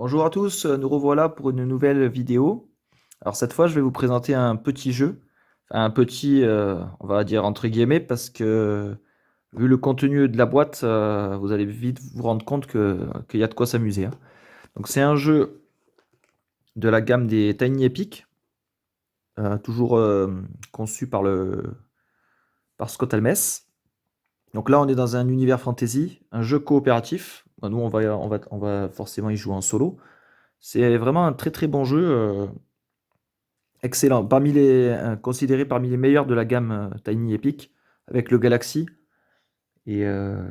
Bonjour à tous, nous revoilà pour une nouvelle vidéo. Alors cette fois, je vais vous présenter un petit jeu, enfin un petit, on va dire entre guillemets, parce que vu le contenu de la boîte, vous allez vite vous rendre compte qu'il y a de quoi s'amuser, hein. Donc c'est un jeu de la gamme des Tiny Epic, toujours conçu par Scott Almes. Donc là, on est dans un univers fantasy, un jeu coopératif. Bon, nous, on va forcément y jouer en solo. C'est vraiment un très très bon jeu. Excellent. Considéré parmi les meilleurs de la gamme Tiny Epic, avec le Galaxy. Et, euh,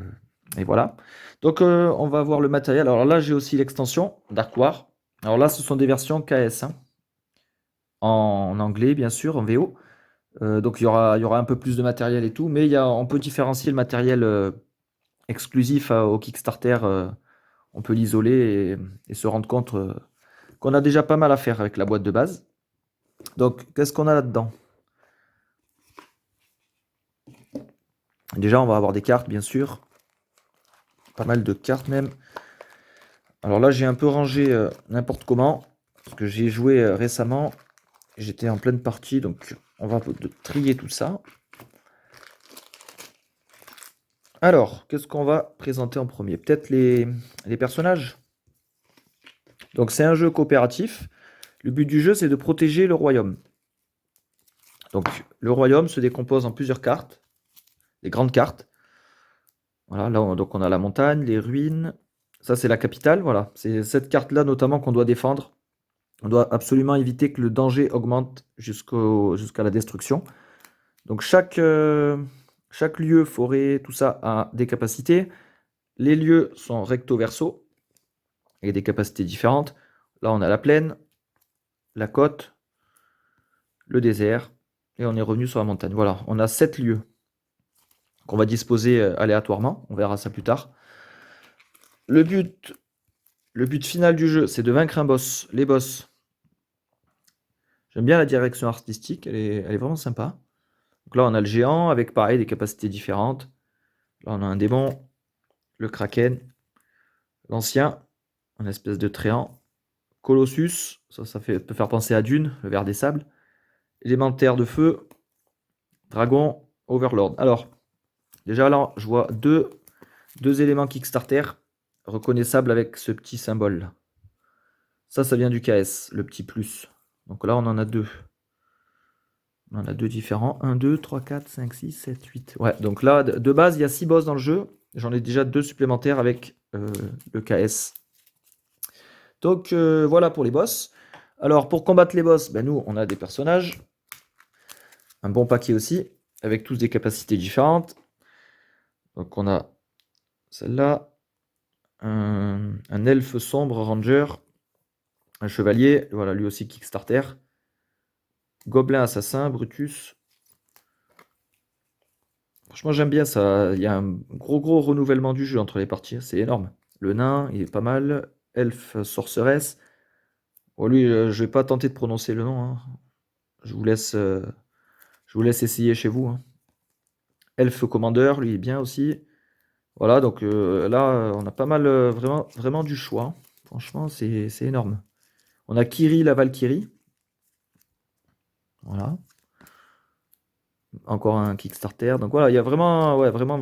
et voilà. Donc, on va voir le matériel. Alors là, j'ai aussi l'extension Dark War. Alors là, ce sont des versions KS, hein, en anglais, bien sûr, en VO. Donc, il y aura un peu plus de matériel et tout. Mais on peut différencier le matériel exclusif au Kickstarter. On peut l'isoler et se rendre compte qu'on a déjà pas mal à faire avec la boîte de base. Donc, qu'est-ce qu'on a là-dedans? Déjà, on va avoir des cartes, bien sûr. Pas mal de cartes même. Alors là, j'ai un peu rangé n'importe comment. Parce que j'ai joué récemment. J'étais en pleine partie. Donc, on va trier tout ça. Alors, qu'est-ce qu'on va présenter en premier? Peut-être les personnages. Donc, c'est un jeu coopératif. Le but du jeu, c'est de protéger le royaume. Donc, le royaume se décompose en plusieurs cartes. Des grandes cartes. Voilà, là, donc on a la montagne, les ruines. Ça, c'est la capitale. Voilà, c'est cette carte-là notamment qu'on doit défendre. On doit absolument éviter que le danger augmente jusqu'à la destruction. Donc chaque lieu, forêt, tout ça a des capacités. Les lieux sont recto verso et des capacités différentes. Là, on a la plaine, la côte, le désert et on est revenu sur la montagne. Voilà, on a 7 lieux qu'on va disposer aléatoirement. On verra ça plus tard. Le but, le but final du jeu, c'est de vaincre un boss. Les boss. J'aime bien la direction artistique, elle est vraiment sympa. Donc là, on a le géant avec pareil des capacités différentes. Là, on a un démon, le kraken, l'ancien, un espèce de tréant, Colossus, peut faire penser à Dune, le ver des sables, élémentaire de feu, dragon, overlord. Alors, déjà là, je vois deux éléments Kickstarter reconnaissables avec ce petit symbole. Ça vient du KS, le petit plus. Donc là, on en a deux. On en a deux différents. 1, 2, 3, 4, 5, 6, 7, 8. Ouais, donc là, de base, il y a 6 boss dans le jeu. J'en ai déjà 2 supplémentaires avec le KS. Donc voilà pour les boss. Alors pour combattre les boss, ben, nous, on a des personnages. Un bon paquet aussi, avec tous des capacités différentes. Donc on a celle-là, un elfe sombre ranger, un chevalier, voilà, lui aussi Kickstarter. Gobelin assassin, Brutus. Franchement, j'aime bien ça. Il y a un gros renouvellement du jeu entre les parties. C'est énorme. Le nain, il est pas mal. Elfe sorceresse. Bon, lui, je vais pas tenter de prononcer le nom, hein. Je vous laisse, euh, je vous laisse essayer chez vous, hein. Elfe commandeur, lui, il est bien aussi. Voilà, donc là, on a pas mal, vraiment du choix. Franchement, c'est énorme. On a Kiri, la Valkyrie. Voilà. Encore un Kickstarter. Donc voilà, il y a vraiment, ouais, vraiment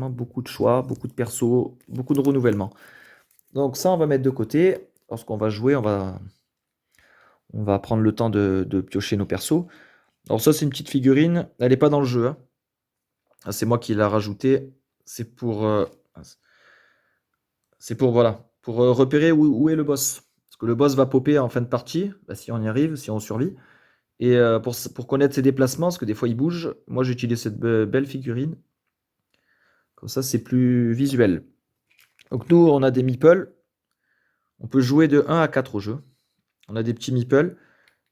beaucoup de choix, beaucoup de persos, beaucoup de renouvellement. Donc ça, on va mettre de côté. Lorsqu'on va jouer, on va prendre le temps de piocher nos persos. Alors ça, c'est une petite figurine. Elle n'est pas dans le jeu, hein. Ah, c'est moi qui l'ai rajoutée. C'est pour, voilà, pour repérer où est le boss. Parce que le boss va popper en fin de partie, bah, si on y arrive, si on survit. Et pour connaître ses déplacements, parce que des fois il bouge, moi j'utilise cette belle figurine. Comme ça, c'est plus visuel. Donc nous, on a des meeples. On peut jouer de 1 à 4 au jeu. On a des petits meeples.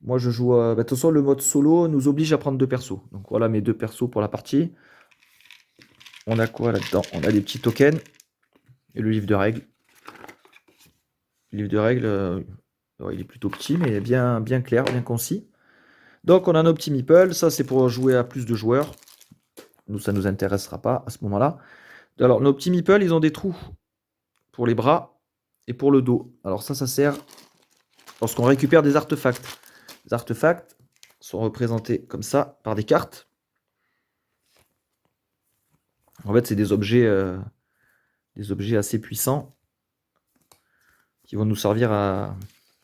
Moi, je joue. Bah, de toute façon, le mode solo nous oblige à prendre deux persos. Donc voilà mes deux persos pour la partie. On a quoi là-dedans? On a des petits tokens et le livre de règles. Le livre de règles, il est plutôt petit, mais bien clair, bien concis. Donc on a nos petits meeples. Ça, c'est pour jouer à plus de joueurs. Nous, ça ne nous intéressera pas à ce moment-là. Alors, nos petits meeples, ils ont des trous pour les bras et pour le dos. Alors ça sert lorsqu'on récupère des artefacts. Les artefacts sont représentés comme ça par des cartes. En fait, c'est des objets assez puissants qui vont nous servir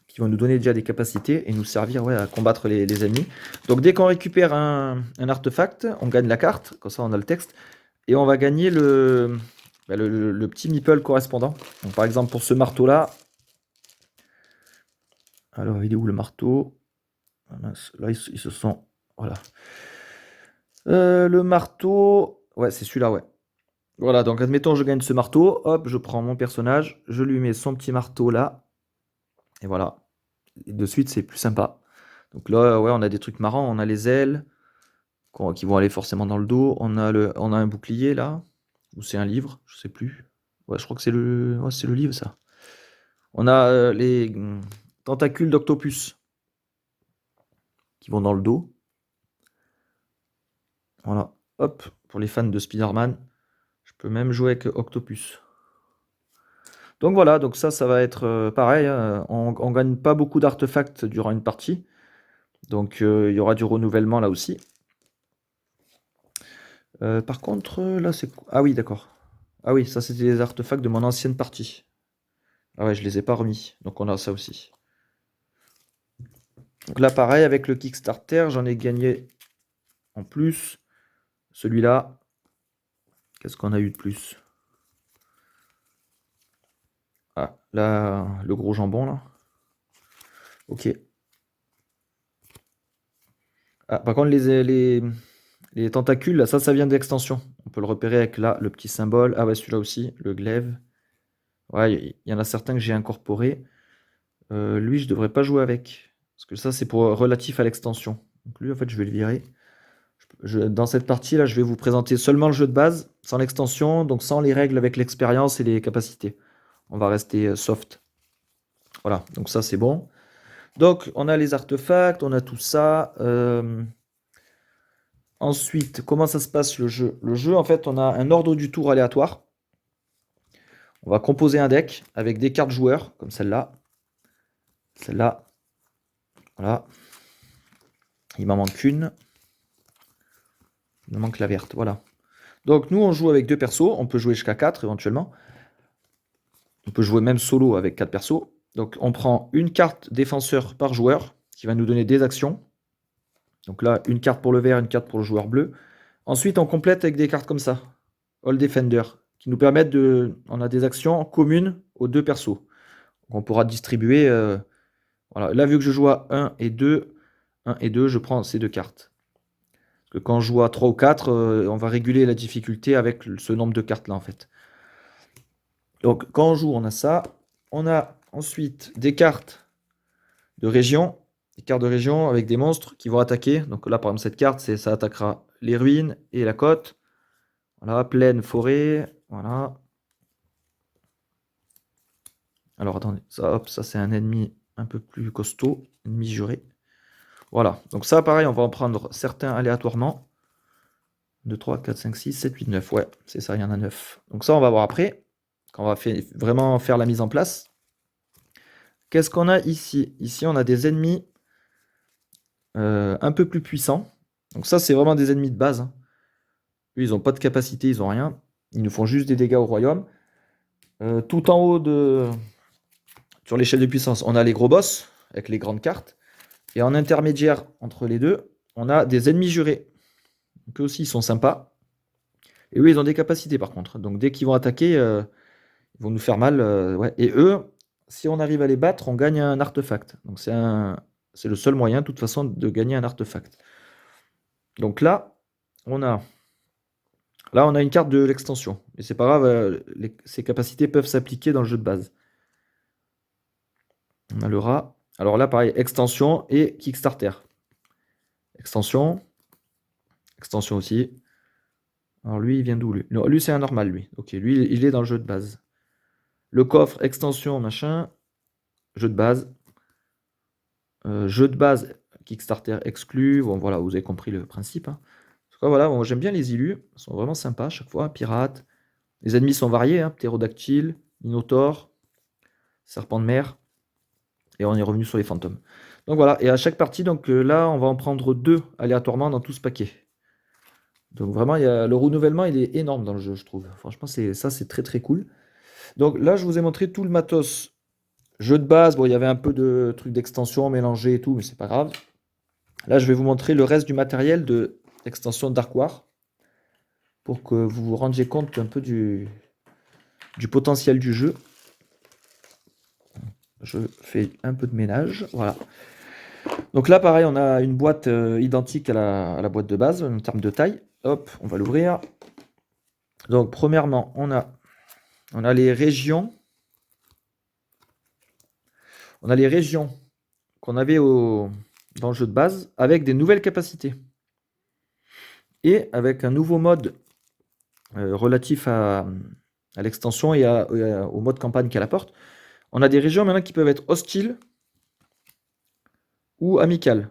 qui vont nous donner déjà des capacités et nous servir à combattre les ennemis. Donc dès qu'on récupère un artefact, on gagne la carte, comme ça on a le texte, et on va gagner le petit meeple correspondant. Donc, par exemple, pour ce marteau-là, alors il est où le marteau? Là, ils se sont... Voilà. Le marteau... Ouais, c'est celui-là, ouais. Voilà, donc admettons, je gagne ce marteau. Hop, je prends mon personnage. Je lui mets son petit marteau là. Et voilà. Et de suite, c'est plus sympa. Donc là, ouais, on a des trucs marrants. On a les ailes qui vont aller forcément dans le dos. On a un bouclier là. Ou c'est un livre, je sais plus. Ouais, je crois que c'est le livre, ça. On a les tentacules d'octopus qui vont dans le dos. Voilà. Hop, pour les fans de Spider-Man, je peux même jouer avec Octopus. Donc voilà, donc ça va être pareil. Hein, on gagne pas beaucoup d'artefacts durant une partie. Donc il y aura du renouvellement là aussi. Par contre, là c'est... Ah oui, d'accord. Ah oui, ça c'était les artefacts de mon ancienne partie. Ah ouais, je les ai pas remis. Donc on a ça aussi. Donc là pareil, avec le Kickstarter, j'en ai gagné en plus. Celui-là, qu'est-ce qu'on a eu de plus? Ah, là, le gros jambon, là. Ok. Ah, par contre, les tentacules, là, ça vient d'extension. On peut le repérer avec là, le petit symbole. Ah ouais, celui-là aussi, le glaive. Ouais, il y en a certains que j'ai incorporés. Lui, je devrais pas jouer avec. Parce que ça, c'est pour relatif à l'extension. Donc lui, en fait, je vais le virer. Dans cette partie-là, je vais vous présenter seulement le jeu de base, sans l'extension, donc sans les règles avec l'expérience et les capacités. On va rester soft. Voilà, donc ça, c'est bon. Donc, on a les artefacts, on a tout ça. Ensuite, comment ça se passe le jeu? Le jeu, en fait, on a un ordre du tour aléatoire. On va composer un deck avec des cartes joueurs, comme celle-là. Celle-là. Voilà. Il m'en manque une. Il me manque la verte, voilà. Donc, nous, on joue avec deux persos. On peut jouer jusqu'à 4 éventuellement. On peut jouer même solo avec 4 persos. Donc, on prend une carte défenseur par joueur qui va nous donner des actions. Donc là, une carte pour le vert, une carte pour le joueur bleu. Ensuite, on complète avec des cartes comme ça. All Defender, qui nous permettent de... On a des actions communes aux deux persos. Donc on pourra distribuer... voilà. Là, vu que je joue à 1 et 2, je prends ces deux cartes. Parce que quand je joue à 3 ou 4, on va réguler la difficulté avec ce nombre de cartes-là, en fait. Donc, quand on joue, on a ça. On a ensuite des cartes de région. Des cartes de région avec des monstres qui vont attaquer. Donc là, par exemple, cette carte, ça attaquera les ruines et la côte. Voilà, plaine, forêt. Voilà. Alors, attendez. Ça, hop, ça c'est un ennemi un peu plus costaud. Ennemi juré. Voilà. Donc ça, pareil, on va en prendre certains aléatoirement. 2, 3, 4, 5, 6, 7, 8, 9. Ouais, c'est ça, il y en a 9. Donc ça, on va voir après. Quand on va vraiment faire la mise en place. Qu'est-ce qu'on a ici? Ici, on a des ennemis un peu plus puissants. Donc ça, c'est vraiment des ennemis de base. Hein. Eux, ils n'ont pas de capacité, ils n'ont rien. Ils nous font juste des dégâts au royaume. Tout en haut sur l'échelle de puissance, on a les gros boss avec les grandes cartes. Et en intermédiaire entre les deux, on a des ennemis jurés. Donc eux aussi, ils sont sympas. Et eux, ils ont des capacités par contre. Donc dès qu'ils vont attaquer, ils vont nous faire mal. Ouais. Et eux, si on arrive à les battre, on gagne un artefact. Donc c'est le seul moyen, de toute façon, de gagner un artefact. Donc là, on a une carte de l'extension. Et c'est pas grave, ces capacités peuvent s'appliquer dans le jeu de base. On a le rat. Alors là, pareil, extension et Kickstarter. Extension. Extension aussi. Alors lui, il vient d'où lui? Non, lui, c'est un normal, lui. Ok, lui, il est dans le jeu de base. Le coffre, extension, machin. Jeu de base. Jeu de base, Kickstarter exclu. Bon, voilà, vous avez compris le principe. Hein. Voilà, bon, j'aime bien les illus. Ils sont vraiment sympas à chaque fois. Pirates. Les ennemis sont variés. Hein. Ptérodactyle, Minotaure. serpent de mer, et on est revenu sur les fantômes. Donc voilà, et à chaque partie, donc là, on va en prendre 2 aléatoirement dans tout ce paquet. Donc vraiment, le renouvellement, il est énorme dans le jeu, je trouve. Franchement, c'est très très cool. Donc là, je vous ai montré tout le matos. Jeu de base, bon, il y avait un peu de trucs d'extension mélangés et tout, mais c'est pas grave. Là, je vais vous montrer le reste du matériel de l'extension Dark War pour que vous vous rendiez compte un peu du potentiel du jeu. Je fais un peu de ménage, voilà. Donc là, pareil, on a une boîte identique à la boîte de base en termes de taille. Hop, on va l'ouvrir. Donc, premièrement, on a les régions. On a les régions qu'on avait dans le jeu de base avec des nouvelles capacités. Et avec un nouveau mode relatif à l'extension et au mode campagne qu'elle apporte. On a des régions maintenant qui peuvent être hostiles ou amicales.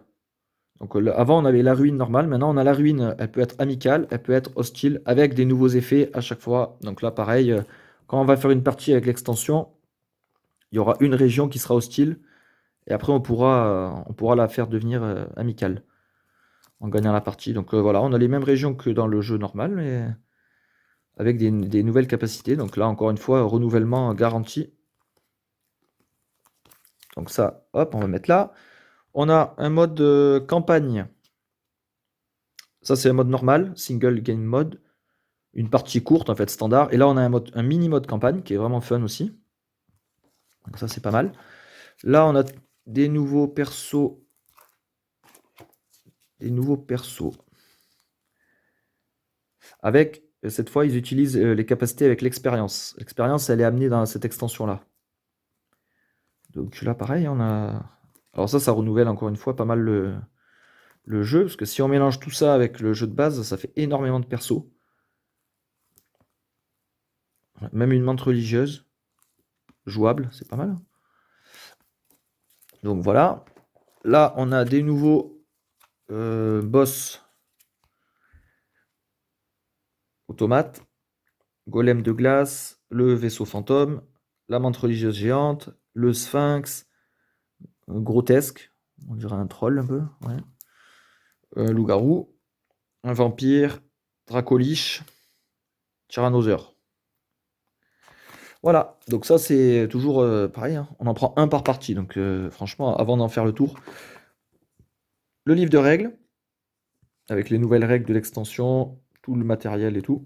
Donc avant on avait la ruine normale, maintenant on a la ruine, elle peut être amicale, elle peut être hostile avec des nouveaux effets à chaque fois. Donc là pareil, quand on va faire une partie avec l'extension, il y aura une région qui sera hostile et après on pourra la faire devenir amicale en gagnant la partie. Donc voilà, on a les mêmes régions que dans le jeu normal, mais avec des nouvelles capacités. Donc là encore une fois, renouvellement garanti. Donc ça, hop, on va mettre là. On a un mode campagne. Ça, c'est un mode normal, single game mode. Une partie courte, en fait, standard. Et là, on a un mini mode campagne qui est vraiment fun aussi. Donc ça, c'est pas mal. Là, on a des nouveaux persos. Avec, cette fois, ils utilisent les capacités avec l'expérience. L'expérience, elle est amenée dans cette extension-là. Donc là, pareil, on a... Alors ça renouvelle encore une fois pas mal le jeu, parce que si on mélange tout ça avec le jeu de base, ça fait énormément de persos. Même une menthe religieuse, jouable, c'est pas mal. Donc voilà. Là, on a des nouveaux boss automates, golem de glace, le vaisseau fantôme, la menthe religieuse géante, le sphinx, grotesque, on dirait un troll un peu, ouais. Loup-garou, un vampire, dracoliche, tyrannosaure. Voilà, donc ça c'est toujours pareil, hein. On en prend un par partie, donc franchement, avant d'en faire le tour, le livre de règles, avec les nouvelles règles de l'extension, tout le matériel et tout.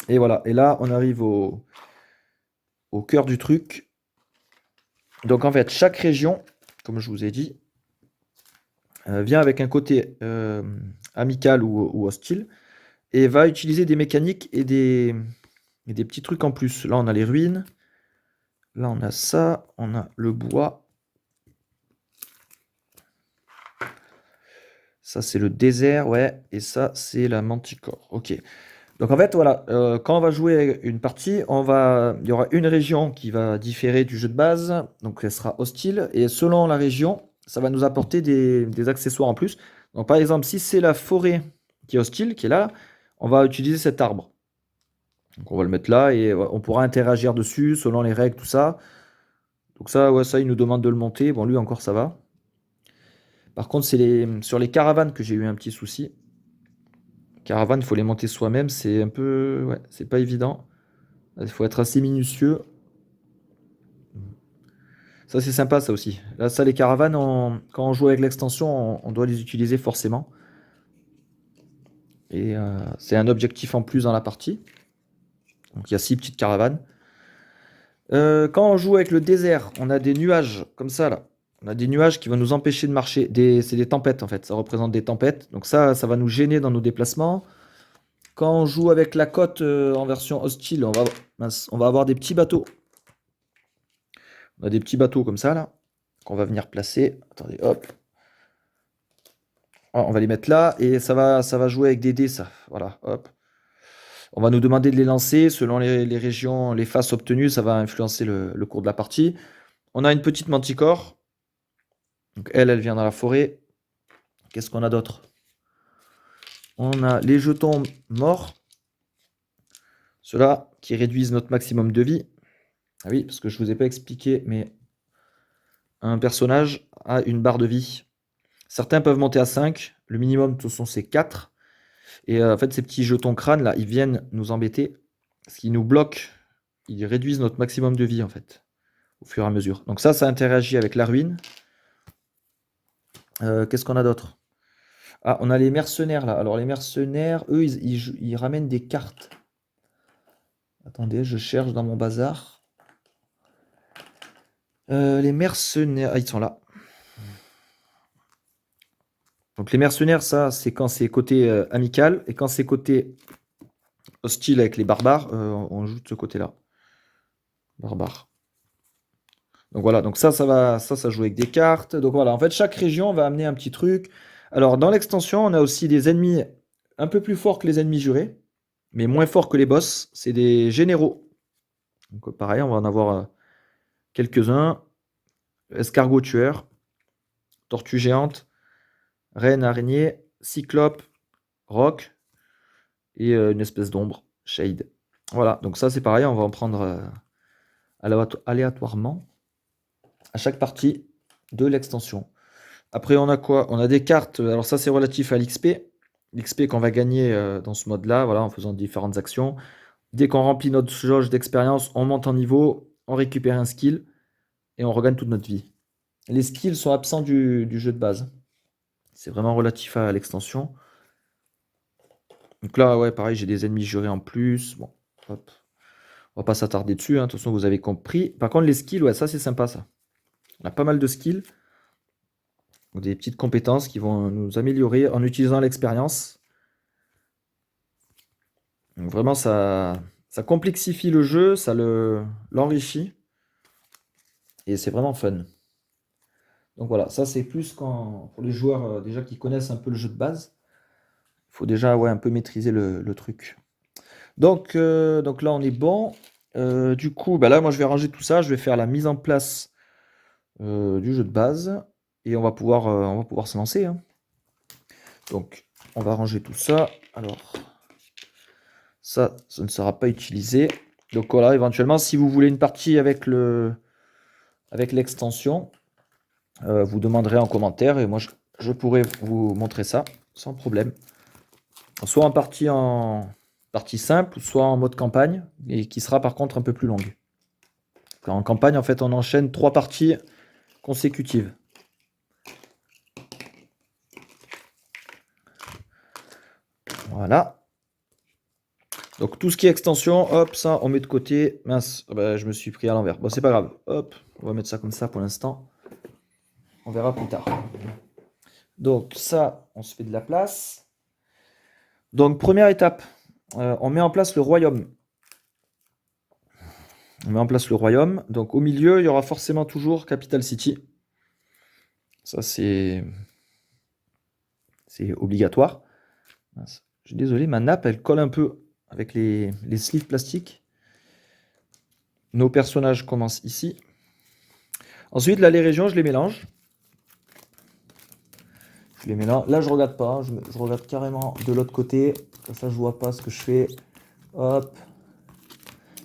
Et voilà, et là on arrive au cœur du truc. Donc en fait, chaque région, comme je vous ai dit, vient avec un côté amical ou hostile, et va utiliser des mécaniques et des petits trucs en plus. Là on a les ruines, là on a ça, on a le bois. Ça, c'est le désert, ouais. Et ça, c'est la manticore. Ok. Donc, en fait, voilà. Quand on va jouer une partie, il y aura une région qui va différer du jeu de base. Donc, elle sera hostile. Et selon la région, ça va nous apporter des accessoires en plus. Donc, par exemple, si c'est la forêt qui est hostile, qui est là, on va utiliser cet arbre. Donc, on va le mettre là et on pourra interagir dessus selon les règles, tout ça. Donc, ça, ouais, ça, il nous demande de le monter. Bon, lui, encore, ça va. Par contre, c'est sur les caravanes que j'ai eu un petit souci. Caravanes, il faut les monter soi-même, c'est un peu... Ouais, c'est pas évident. Il faut être assez minutieux. Ça, c'est sympa, ça aussi. Là, ça, les caravanes, quand on joue avec l'extension, on doit les utiliser forcément. Et c'est un objectif en plus dans la partie. Donc, il y a 6 petites caravanes. Quand on joue avec le désert, on a des nuages, comme ça, là. On a des nuages qui vont nous empêcher de marcher. C'est des tempêtes, en fait. Ça représente des tempêtes. Donc ça va nous gêner dans nos déplacements. Quand on joue avec la côte en version hostile, on va avoir des petits bateaux. On a des petits bateaux comme ça, là, qu'on va venir placer. Attendez, hop. On va les mettre là, et ça va jouer avec des dés, ça. Voilà, hop. On va nous demander de les lancer. Selon les régions, les faces obtenues, ça va influencer le cours de la partie. On a une petite manticore. Donc elle vient dans la forêt. Qu'est-ce qu'on a d'autre? On a les jetons morts. Ceux-là qui réduisent notre maximum de vie. Ah oui, parce que je vous ai pas expliqué, mais un personnage a une barre de vie. Certains peuvent monter à 5. Le minimum, de toute façon, c'est 4. Et en fait, ces petits jetons crânes, là, ils viennent nous embêter. Parce qu'ils nous bloquent. Ils réduisent notre maximum de vie, en fait, au fur et à mesure. Donc ça interagit avec la ruine. Qu'est-ce qu'on a d'autre? Ah, on a les mercenaires, là. Alors, les mercenaires, eux, ils ramènent des cartes. Attendez, je cherche dans mon bazar. Les mercenaires... Ah, ils sont là. Donc les mercenaires, ça, c'est quand c'est côté amical, et quand c'est côté hostile avec les barbares, on joue de ce côté-là. Barbare. Donc voilà, donc ça joue avec des cartes. Donc voilà, en fait, chaque région va amener un petit truc. Alors dans l'extension, on a aussi des ennemis un peu plus forts que les ennemis jurés, mais moins forts que les boss. C'est des généraux. Donc pareil, on va en avoir quelques-uns. Escargot tueur, tortue géante, reine araignée, cyclope, roc, et une espèce d'ombre, shade. Voilà, donc ça c'est pareil, on va en prendre aléatoirement à chaque partie de l'extension. Après on a quoi? On a des cartes, alors ça c'est relatif à l'XP. L'XP qu'on va gagner dans ce mode-là, voilà, en faisant différentes actions. Dès qu'on remplit notre jauge d'expérience, on monte en niveau, on récupère un skill et on regagne toute notre vie. Les skills sont absents du jeu de base. C'est vraiment relatif à l'extension. Donc là, ouais, pareil, j'ai des ennemis jurés en plus. Bon, hop. On va pas s'attarder dessus, hein. De toute façon, vous avez compris. Par contre, les skills, ouais, ça c'est sympa ça. On a pas mal de skills. Donc, des petites compétences qui vont nous améliorer en utilisant l'expérience. Donc, vraiment, ça complexifie le jeu, ça l'enrichit. Et c'est vraiment fun. Donc voilà, ça c'est plus quand, pour les joueurs déjà qui connaissent un peu le jeu de base. Il faut déjà ouais, un peu maîtriser le truc. Donc là, on est bon. Du coup, bah là, moi, je vais ranger tout ça. Je vais faire la mise en place du jeu de base. Et on va pouvoir se lancer, hein. Donc, on va ranger tout ça. Alors, ça ne sera pas utilisé. Donc voilà, éventuellement, si vous voulez une partie avec l'extension, vous demanderez en commentaire et moi, je pourrai vous montrer ça sans problème. Soit en partie simple, soit en mode campagne, et qui sera par contre un peu plus longue. En campagne, en fait, on enchaîne 3 parties consécutives. Voilà. Donc tout ce qui est extension, hop, ça, on met de côté. Mince, bah, je me suis pris à l'envers. Bon, c'est pas grave. Hop, on va mettre ça comme ça pour l'instant. On verra plus tard. Donc ça, on se fait de la place. Donc première étape, on met en place le royaume. On met en place le royaume. Donc au milieu, il y aura forcément toujours Capital City. Ça, c'est obligatoire. Mince. Je suis désolé, ma nappe, elle colle un peu avec les sleeves plastiques. Nos personnages commencent ici. Ensuite, là, les régions, je les mélange. Je les mélange. Là, je regarde pas. Je regarde carrément de l'autre côté. Comme ça, je vois pas ce que je fais. Hop.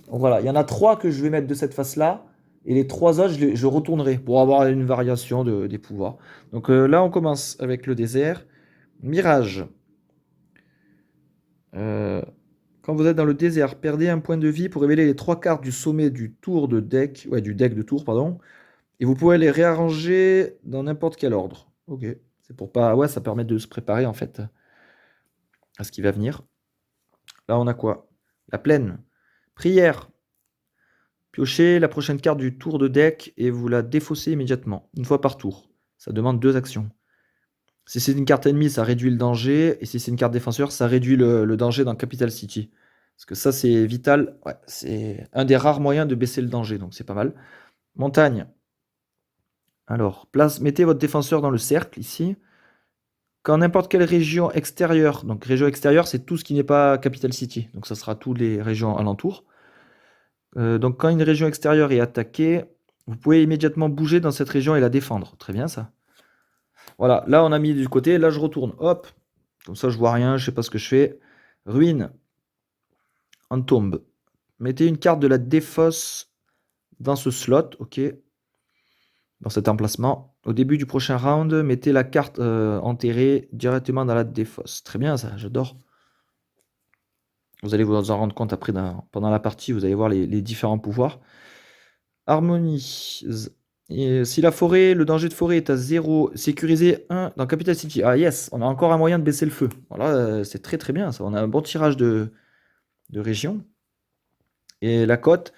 Donc voilà, il y en a 3 que je vais mettre de cette face-là. Et les 3 autres, je retournerai pour avoir une variation des pouvoirs. Donc là, on commence avec le désert. Mirage. Quand vous êtes dans le désert, perdez un point de vie pour révéler les 3 cartes du sommet du tour de deck. Ouais, du deck de tour, pardon. Et vous pouvez les réarranger dans n'importe quel ordre. Ok. C'est pour pas. Ouais, ça permet de se préparer en fait à ce qui va venir. Là, on a quoi? La plaine. Prière. Piochez la prochaine carte du tour de deck et vous la défaussez immédiatement, une fois par tour. Ça demande 2 actions. Si c'est une carte ennemie, ça réduit le danger. Et si c'est une carte défenseur, ça réduit le danger dans Capital City. Parce que ça, c'est vital. Ouais, c'est un des rares moyens de baisser le danger, donc c'est pas mal. Montagne. Alors, mettez votre défenseur dans le cercle, ici. Quand n'importe quelle région extérieure, donc région extérieure, c'est tout ce qui n'est pas Capital City. Donc ça sera toutes les régions alentours. Donc quand une région extérieure est attaquée, vous pouvez immédiatement bouger dans cette région et la défendre. Très bien ça. Voilà, là on a mis du côté, là je retourne. Hop, comme ça je vois rien, je sais pas ce que je fais. Ruine. En tombe. Mettez une carte de la défausse dans ce slot, ok, dans cet emplacement. Au début du prochain round, mettez la carte enterrée directement dans la défausse. Très bien ça, j'adore. Vous allez vous en rendre compte après pendant la partie, vous allez voir les différents pouvoirs. Harmonie. Et si la forêt, le danger de forêt est à 0, sécurisé 1 dans Capital City. Ah yes, on a encore un moyen de baisser le feu. Voilà, c'est très très bien ça. On a un bon tirage de région. Et la cote,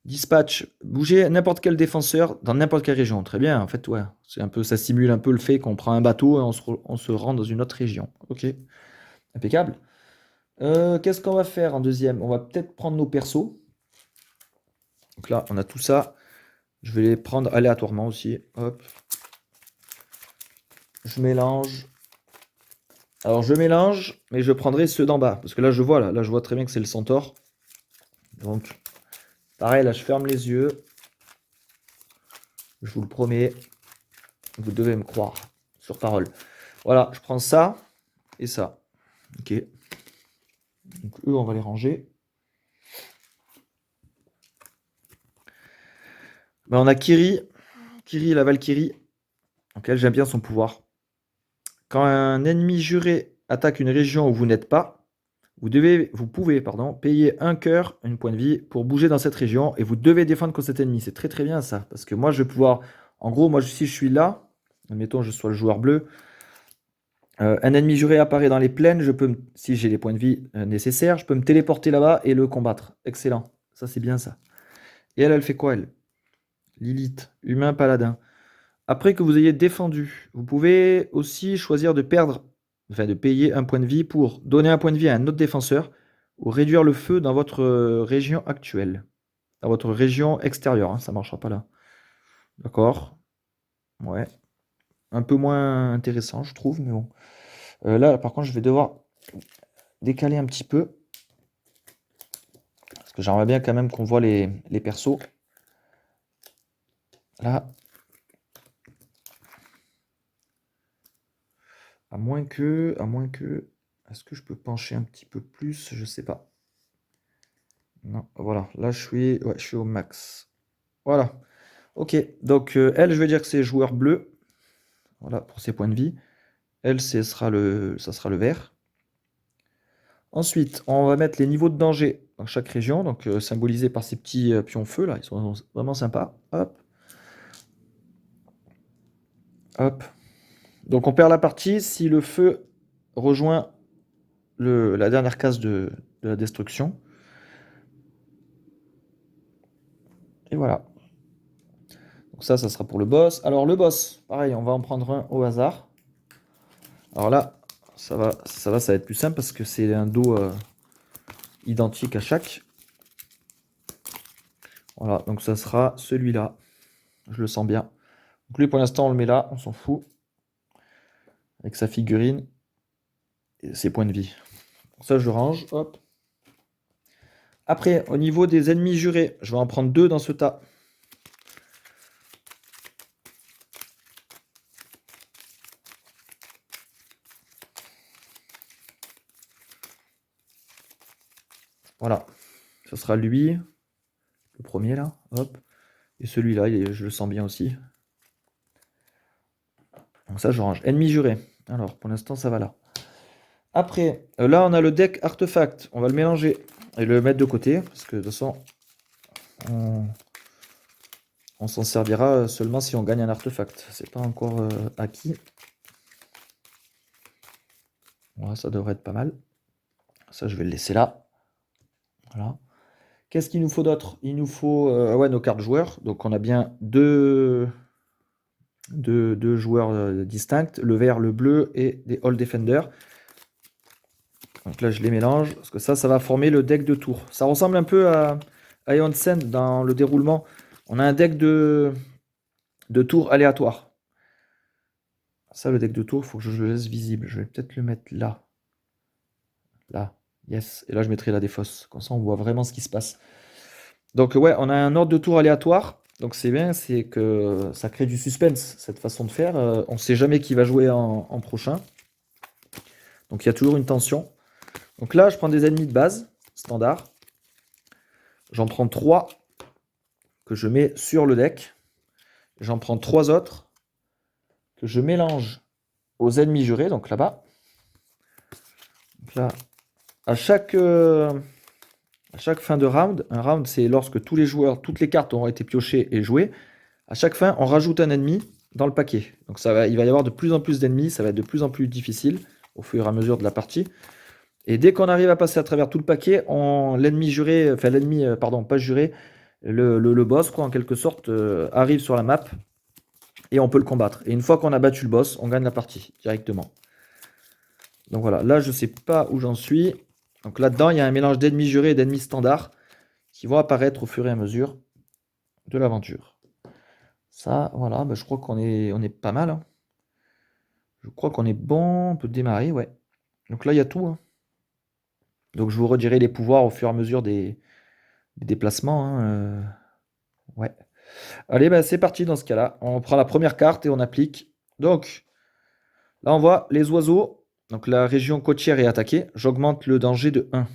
dispatch, bouger n'importe quel défenseur dans n'importe quelle région. Très bien, en fait, ouais. C'est un peu, ça simule un peu le fait qu'on prend un bateau et on se rend dans une autre région. Ok, impeccable. Qu'est-ce qu'on va faire en deuxième? On va peut-être prendre nos persos. Donc là, on a tout ça. Je vais les prendre aléatoirement aussi. Hop. Je mélange. Alors je mélange, mais je prendrai ceux d'en bas. Parce que là, je vois, là, je vois très bien que c'est le centaure. Donc, pareil, là, je ferme les yeux. Je vous le promets. Vous devez me croire. Sur parole. Voilà, je prends ça et ça. Ok. Donc eux, on va les ranger. Ben, on a Kiri. Kiri, la Valkyrie. Donc elle, j'aime bien son pouvoir. Quand un ennemi juré attaque une région où vous n'êtes pas, vous pouvez payer un cœur, une point de vie, pour bouger dans cette région et vous devez défendre contre cet ennemi. C'est très très bien ça. Parce que moi, je vais pouvoir. En gros, moi, si je suis là, admettons, je sois le joueur bleu, un ennemi juré apparaît dans les plaines, si j'ai les points de vie nécessaires, je peux me téléporter là-bas et le combattre. Excellent. Ça, c'est bien ça. Et elle fait quoi, elle? Lilith, humain paladin. Après que vous ayez défendu, vous pouvez aussi choisir de de payer un point de vie pour donner un point de vie à un autre défenseur ou réduire le feu dans votre région actuelle. Dans votre région extérieure, hein, ça ne marchera pas là. D'accord. Ouais. Un peu moins intéressant, je trouve, mais bon. Là, par contre, je vais devoir décaler un petit peu. Parce que j'aimerais bien quand même qu'on voit les persos. Là. À moins que... Est-ce que je peux pencher un petit peu plus? Je sais pas. Non, voilà. Là, je suis au max. Voilà. Ok. Donc, elle, je vais dire que c'est joueur bleu. Voilà, pour ses points de vie. Elle, ça sera le vert. Ensuite, on va mettre les niveaux de danger dans chaque région. Donc, symbolisés par ces petits pions feu, là. Ils sont vraiment sympas. Hop. Hop. Donc, on perd la partie si le feu rejoint la dernière case de la destruction. Et voilà. Donc ça sera pour le boss. Alors le boss, pareil, on va en prendre un au hasard. Alors là, ça va être plus simple parce que c'est un dos identique à chaque. Voilà, donc ça sera celui-là. Je le sens bien. Donc lui, pour l'instant, on le met là, on s'en fout. Avec sa figurine et ses points de vie. Donc ça, je range, hop. Après, au niveau des ennemis jurés, je vais en prendre 2 dans ce tas. Voilà, ce sera lui, le premier là, hop. Et celui-là, je le sens bien aussi. Donc ça, je range. Ennemi juré. Alors, pour l'instant, ça va là. Après, là, on a le deck artefact. On va le mélanger et le mettre de côté. Parce que de toute façon, on s'en servira seulement si on gagne un artefact. C'est pas encore acquis. Voilà, ça devrait être pas mal. Ça, je vais le laisser là. Voilà. Qu'est-ce qu'il nous faut d'autre? Il nous faut ouais, nos cartes joueurs. Donc, on a bien deux joueurs distincts. Le vert, le bleu et des All Defenders. Donc là, je les mélange, parce que ça va former le deck de tour. Ça ressemble un peu à Ion Sand dans le déroulement. On a un deck de tours aléatoires. Ça, le deck de tour, il faut que je le laisse visible. Je vais peut-être le mettre là. Là, yes. Et là, je mettrai la défausse. Comme ça, on voit vraiment ce qui se passe. Donc ouais, on a un ordre de tour aléatoire. Donc c'est bien, c'est que ça crée du suspense, cette façon de faire. On ne sait jamais qui va jouer en prochain. Donc il y a toujours une tension. Donc là, je prends des ennemis de base, standard. J'en prends 3. que je mets sur le deck. J'en prends 3 autres que je mélange aux ennemis jurés, donc là-bas. Donc là, à chaque fin de round, un round c'est lorsque tous les joueurs, toutes les cartes ont été piochées et jouées. À chaque fin, on rajoute un ennemi dans le paquet. Donc il va y avoir de plus en plus d'ennemis, ça va être de plus en plus difficile au fur et à mesure de la partie. Et dès qu'on arrive à passer à travers tout le paquet, l'ennemi juré, enfin l'ennemi, pardon, pas juré, le boss, quoi, en quelque sorte, arrive sur la map et on peut le combattre. Et une fois qu'on a battu le boss, on gagne la partie directement. Donc voilà, là je sais pas où j'en suis. Donc là-dedans, il y a un mélange d'ennemis jurés et d'ennemis standards qui vont apparaître au fur et à mesure de l'aventure. Ça, voilà, bah, je crois qu'on est pas mal, hein. Je crois qu'on est bon, on peut démarrer, ouais. Donc là, il y a tout, hein. Donc je vous redirai les pouvoirs au fur et à mesure des déplacements, hein, ouais. Allez, bah, c'est parti dans ce cas-là. On prend la première carte et on applique. Donc, là, on voit les oiseaux. Donc la région côtière est attaquée. J'augmente le danger de 1.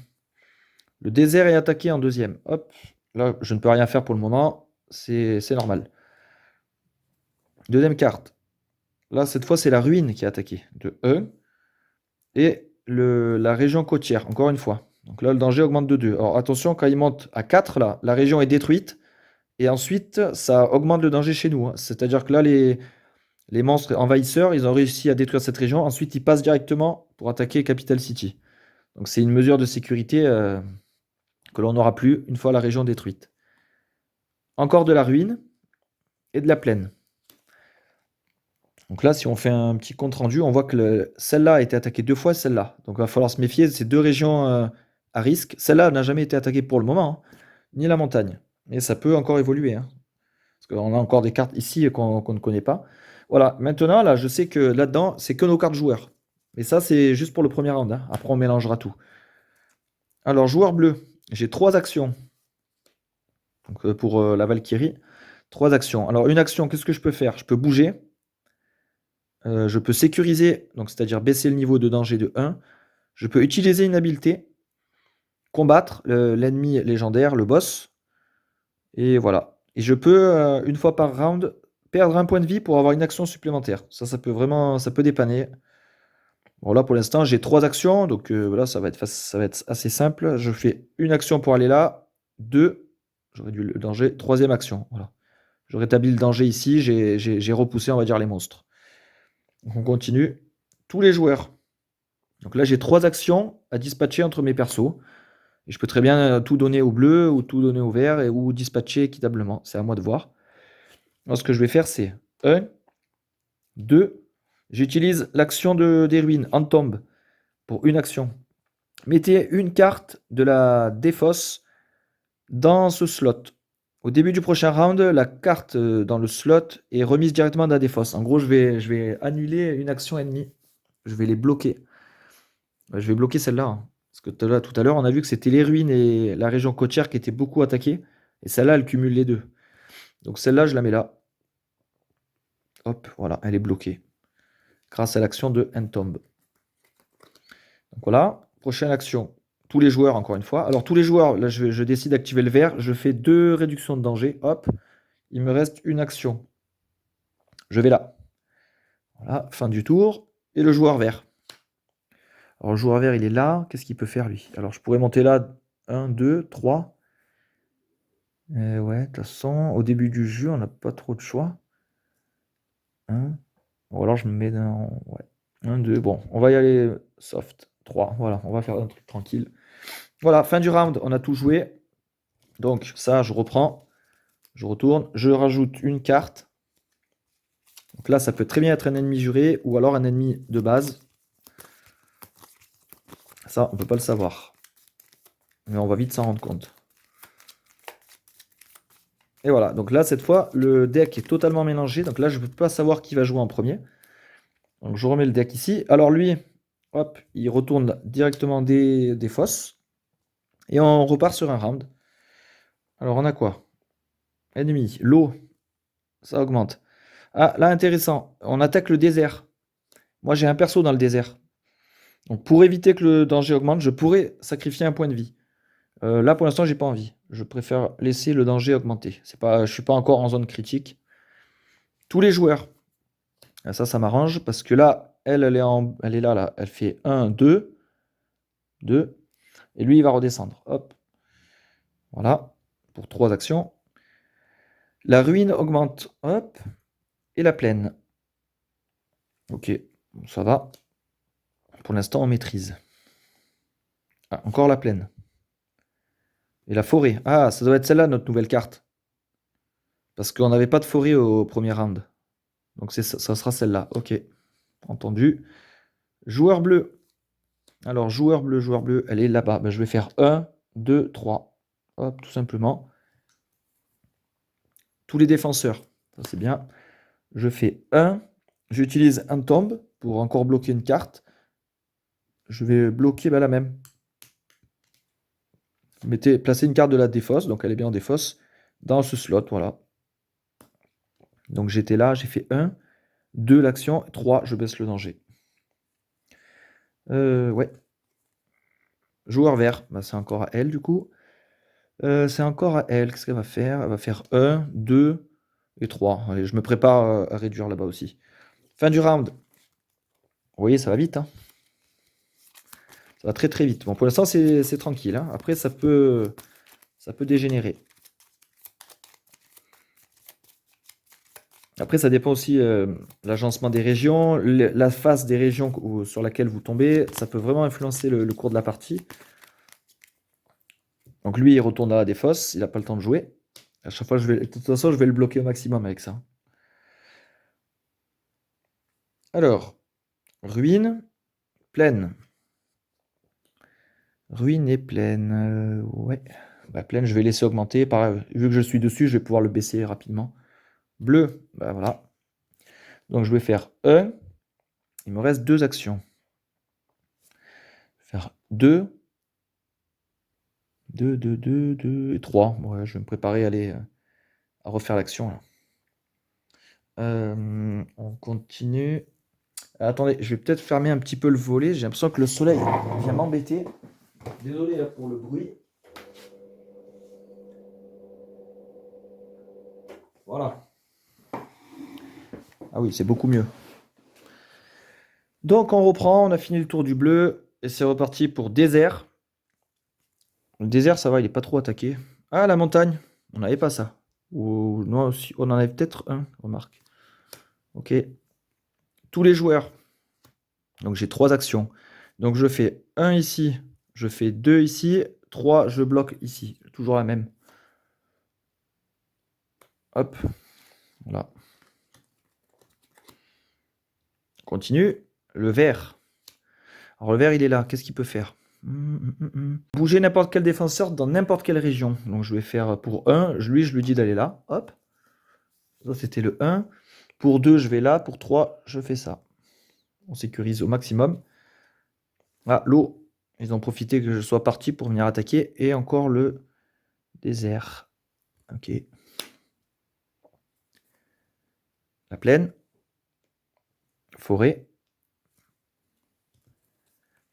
Le désert est attaqué en deuxième. Hop, là, je ne peux rien faire pour le moment. C'est normal. Deuxième carte. Là, cette fois, c'est la ruine qui est attaquée de 1. Et la région côtière, encore une fois. Donc là, le danger augmente de 2. Alors attention, quand il monte à 4, là, la région est détruite. Et ensuite, ça augmente le danger chez nous, hein. C'est-à-dire que là, les monstres envahisseurs, ils ont réussi à détruire cette région. Ensuite, ils passent directement pour attaquer Capital City. Donc c'est une mesure de sécurité que l'on n'aura plus une fois la région détruite. Encore de la ruine et de la plaine. Donc là, si on fait un petit compte rendu, on voit que celle-là a été attaquée 2 fois, celle-là. Donc il va falloir se méfier de ces 2 régions à risque. Celle-là n'a jamais été attaquée pour le moment, hein, ni la montagne. Mais ça peut encore évoluer, hein, parce qu'on a encore des cartes ici qu'on ne connaît pas. Voilà, maintenant, là, je sais que là-dedans, c'est que nos cartes joueurs. Mais ça, c'est juste pour le premier round, hein. Après, on mélangera tout. Alors, joueur bleu, j'ai 3 actions. Donc, pour la Valkyrie, 3 actions. Alors, une action, qu'est-ce que je peux faire? Je peux bouger. Je peux sécuriser, donc c'est-à-dire baisser le niveau de danger de 1. Je peux utiliser une habileté, combattre l'ennemi légendaire, le boss. Et voilà. Et je peux, une fois par round, perdre un point de vie pour avoir une action supplémentaire. Ça peut vraiment, ça peut dépanner. Bon, là, pour l'instant, j'ai 3 actions, donc voilà, ça va être assez simple. Je fais une action pour aller là, 2, je réduis le danger, troisième action, voilà. Je rétablis le danger ici, j'ai repoussé, on va dire, les monstres. Donc on continue. Tous les joueurs. Donc là, j'ai 3 actions à dispatcher entre mes persos. Et je peux très bien tout donner au bleu ou tout donner au vert ou dispatcher équitablement. C'est à moi de voir. Alors, ce que je vais faire, c'est 1, 2. J'utilise l'action des ruines en tombe pour une action. Mettez une carte de la défausse dans ce slot. Au début du prochain round, la carte dans le slot est remise directement dans la défausse. En gros, je vais annuler une action ennemie. Je vais les bloquer. Je vais bloquer celle-là, hein. Parce que tout à l'heure, on a vu que c'était les ruines et la région côtière qui étaient beaucoup attaquées. Et celle-là, elle cumule les deux. Donc celle-là, je la mets là. Hop, voilà, elle est bloquée. Grâce à l'action de Entomb. Donc voilà, prochaine action. Tous les joueurs, encore une fois. Alors tous les joueurs, là je décide d'activer le vert. Je fais 2 réductions de danger. Hop, il me reste une action. Je vais là. Voilà, fin du tour. Et le joueur vert. Alors le joueur vert, il est là. Qu'est-ce qu'il peut faire lui? Alors je pourrais monter là. 1, 2, 3. Ouais, de toute façon, au début du jeu, on n'a pas trop de choix. 1. Ou alors je me mets dans... Ouais. 1, 2. Bon, on va y aller soft. 3. Voilà, on va faire un truc tranquille. Voilà, fin du round, on a tout joué. Donc ça, je reprends. Je retourne. Je rajoute une carte. Donc là, ça peut très bien être un ennemi juré ou alors un ennemi de base. Ça, on peut pas le savoir. Mais on va vite s'en rendre compte. Et voilà, donc là, cette fois, le deck est totalement mélangé. Donc là, je ne peux pas savoir qui va jouer en premier. Donc je remets le deck ici. Alors lui, hop, il retourne directement des fosses. Et on repart sur un round. Alors on a quoi? Ennemi, l'eau, ça augmente. Ah, là, intéressant, on attaque le désert. Moi, j'ai un perso dans le désert. Donc pour éviter que le danger augmente, je pourrais sacrifier un point de vie. Là, pour l'instant, j'ai pas envie. Je préfère laisser le danger augmenter. C'est pas, je suis pas encore en zone critique. Tous les joueurs. Ah, ça m'arrange parce que là, elle est là, là. Elle fait 1, 2, 2. Et lui, il va redescendre. Hop. Voilà. Pour 3 actions. La ruine augmente. Hop. Et la plaine. Ok. Bon, ça va. Pour l'instant, on maîtrise. Ah, encore la plaine. Et la forêt. Ah, ça doit être celle-là, notre nouvelle carte. Parce qu'on n'avait pas de forêt au premier round. Donc ça sera celle-là. Ok. Entendu. Joueur bleu. Alors, joueur bleu, elle est là-bas. Ben, je vais faire 1, 2, 3. Hop, tout simplement. Tous les défenseurs. Ça, c'est bien. Je fais 1. J'utilise un tombe pour encore bloquer une carte. Je vais bloquer la même. Placez une carte de la défausse, donc elle est bien en défausse, dans ce slot, voilà. Donc j'étais là, j'ai fait 1, 2 l'action, 3, je baisse le danger. Ouais. Joueur vert, bah, c'est encore à elle du coup. C'est encore à elle, qu'est-ce qu'elle va faire? Elle va faire 1, 2 et 3. Allez, je me prépare à réduire là-bas aussi. Fin du round. Vous voyez, ça va vite, hein. Ça va très très vite. Bon, pour l'instant, c'est tranquille, hein. Après, ça peut dégénérer. Après, ça dépend aussi l'agencement des régions, la phase des régions sur laquelle vous tombez. Ça peut vraiment influencer le cours de la partie. Donc lui, il retourne à la défausse, il n'a pas le temps de jouer. À chaque fois, de toute façon, je vais le bloquer au maximum avec ça. Alors, ruine, plaine. Ruine et plaine. Ouais. Bah, plaine, je vais laisser augmenter. Vu que je suis dessus, je vais pouvoir le baisser rapidement. Bleu, bah voilà. Donc je vais faire 1. Il me reste 2 actions. Faire 2. 2, 2, 2, 2 et 3. Ouais, je vais me préparer à aller à refaire l'action. On continue. Attendez, je vais peut-être fermer un petit peu le volet. J'ai l'impression que le soleil vient m'embêter. Désolé là, pour le bruit. Voilà. Ah oui, c'est beaucoup mieux. Donc on reprend, on a fini le tour du bleu. Et c'est reparti pour désert. Le désert, ça va, il est pas trop attaqué. Ah, la montagne, on n'avait pas ça. Ou non, on en avait peut-être un, remarque. Ok. Tous les joueurs. Donc j'ai 3 actions. Donc je fais 1 ici, je fais 2 ici, 3, je bloque ici. Toujours la même. Hop. Voilà. Continue. Le vert. Alors le vert, il est là. Qu'est-ce qu'il peut faire? Bouger n'importe quel défenseur dans n'importe quelle région. Donc je vais faire pour 1, lui je lui dis d'aller là. Hop. Ça c'était le 1. Pour 2, je vais là. Pour 3, je fais ça. On sécurise au maximum. Ah, l'eau. Ils ont profité que je sois parti pour venir attaquer. Et encore le désert. Ok. La plaine. Forêt.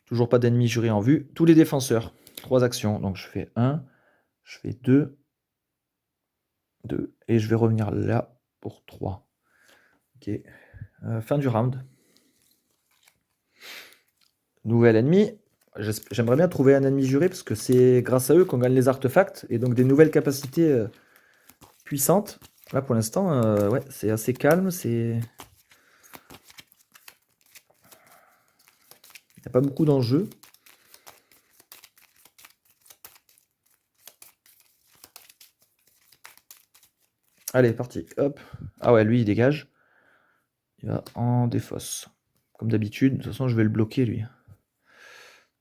Toujours pas d'ennemis jurés en vue. Tous les défenseurs. 3 actions. Donc je fais 1. Je fais 2. 2. Et je vais revenir là pour 3. Ok. Fin du round. Nouvel ennemi. J'aimerais bien trouver un ennemi juré parce que c'est grâce à eux qu'on gagne les artefacts et donc des nouvelles capacités puissantes. Là pour l'instant, ouais, c'est assez calme. Il n'y a pas beaucoup d'enjeux. Allez, parti. Hop. Ah ouais, lui il dégage. Il va en défausse. Comme d'habitude. De toute façon, je vais le bloquer lui.